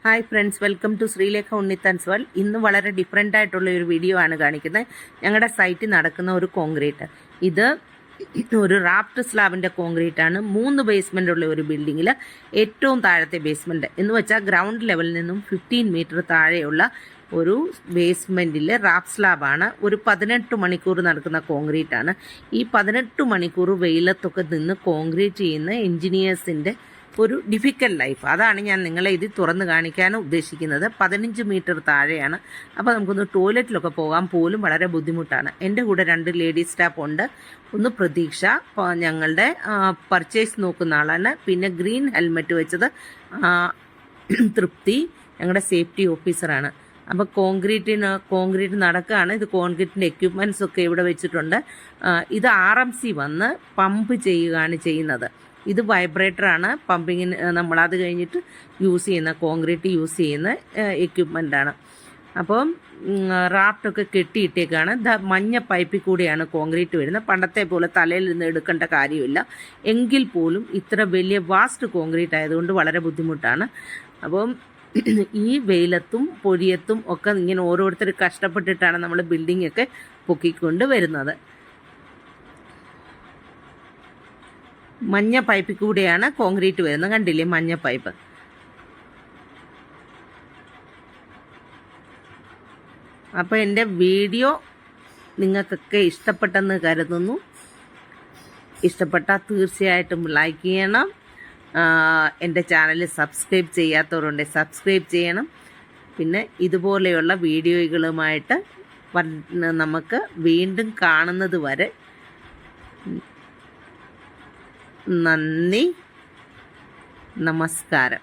Hi friends, welcome to Sreelekha Unnithan's world. ഇന്ന് വളരെ different ആയിട്ടുള്ള ഒരു വീഡിയോ ആണ് കാണിക്കുന്നത്. ഞങ്ങളുടെ സൈറ്റിൽ നടക്കുന്ന ഒരു കോൺക്രീറ്റ്. ഇത് ഒരു റാഫ്റ്റ് സ്ലാബിൻ്റെ കോൺക്രീറ്റ് ആണ്. 3 ബേസ്മെൻ്റ് ഉള്ള ഒരു ബിൽഡിങ്ങിൽ ഏറ്റവും താഴത്തെ ബേസ്മെൻറ്റ് എന്ന് വെച്ചാൽ ഗ്രൗണ്ട് ലെവലിൽ നിന്നും 15 മീറ്റർ താഴെയുള്ള ഒരു ബേസ്മെൻറ്റിൽ റാഫ് സ്ലാബാണ്. ഒരു 18 മണിക്കൂർ നടക്കുന്ന കോൺക്രീറ്റ് ആണ്. ഈ 18 മണിക്കൂർ വെയിലത്തൊക്കെ നിന്ന് കോൺക്രീറ്റ് ചെയ്യുന്ന എൻജിനീയേഴ്സിൻ്റെ ഒരു ഡിഫിക്കൽട്ട് ലൈഫ്, അതാണ് ഞാൻ നിങ്ങളെ ഇത് തുറന്ന് കാണിക്കാനും ഉദ്ദേശിക്കുന്നത്. 15 മീറ്റർ താഴെയാണ്. അപ്പോൾ നമുക്കൊന്ന് ടോയ്ലറ്റിലൊക്കെ പോകാൻ പോലും വളരെ ബുദ്ധിമുട്ടാണ്. എൻ്റെ കൂടെ 2 ലേഡീസ് സ്റ്റാഫ് ഉണ്ട്. ഒന്ന് പ്രതീക്ഷ, ഞങ്ങളുടെ പർച്ചേസ് നോക്കുന്ന ആളാണ്. പിന്നെ ഗ്രീൻ ഹെൽമെറ്റ് വെച്ചത് തൃപ്തി, ഞങ്ങളുടെ സേഫ്റ്റി ഓഫീസറാണ്. അപ്പോൾ കോൺക്രീറ്റ് നടക്കുകയാണ്. ഇത് കോൺക്രീറ്റിൻ്റെ എക്യുപ്മെൻറ്റ്സ് ഒക്കെ ഇവിടെ വെച്ചിട്ടുണ്ട്. ഇത് RMC വന്ന് പമ്പ് ചെയ്യുകയാണ് ചെയ്യുന്നത്. ഇത് വൈബ്രേറ്ററാണ്. പമ്പിങ്ങിന് നമ്മളത് കഴിഞ്ഞിട്ട് കോൺക്രീറ്റ് യൂസ് ചെയ്യുന്ന എക്യുപ്മെൻ്റാണ്. അപ്പം റാഫ്റ്റൊക്കെ കെട്ടിയിട്ടേക്കാണ്. മഞ്ഞ പൈപ്പിൽ കൂടിയാണ് കോൺക്രീറ്റ് വരുന്നത്. പണ്ടത്തെ പോലെ തലയിൽ നിന്ന് എടുക്കേണ്ട കാര്യമില്ല. എങ്കിൽ പോലും ഇത്ര വലിയ വാസ്റ്റ് കോൺക്രീറ്റ് ആയതുകൊണ്ട് വളരെ ബുദ്ധിമുട്ടാണ്. അപ്പം ഈ വെയിലത്തും പൊടിയത്തും ഒക്കെ ഇങ്ങനെ ഓരോരുത്തർ കഷ്ടപ്പെട്ടിട്ടാണ് നമ്മൾ ബിൽഡിംഗ് ഒക്കെ പൊക്കിക്കൊണ്ട് വരുന്നത്. മഞ്ഞ പൈപ്പിൽ കൂടെയാണ് കോൺക്രീറ്റ് വരുന്നത്. കണ്ടില്ലേ മഞ്ഞ പൈപ്പ്. അപ്പോൾ എൻ്റെ വീഡിയോ നിങ്ങൾക്കൊക്കെ ഇഷ്ടപ്പെട്ടെന്ന് കരുതുന്നു. ഇഷ്ടപ്പെട്ടാൽ തീർച്ചയായിട്ടും ലൈക്ക് ചെയ്യണം. എൻ്റെ ചാനൽ സബ്സ്ക്രൈബ് ചെയ്യാത്തവരുണ്ടെങ്കിൽ സബ്സ്ക്രൈബ് ചെയ്യണം. പിന്നെ ഇതുപോലെയുള്ള വീഡിയോകളുമായിട്ട് നമുക്ക് വീണ്ടും കാണുന്നത് വരെ നന്ദി, നമസ്കാരം.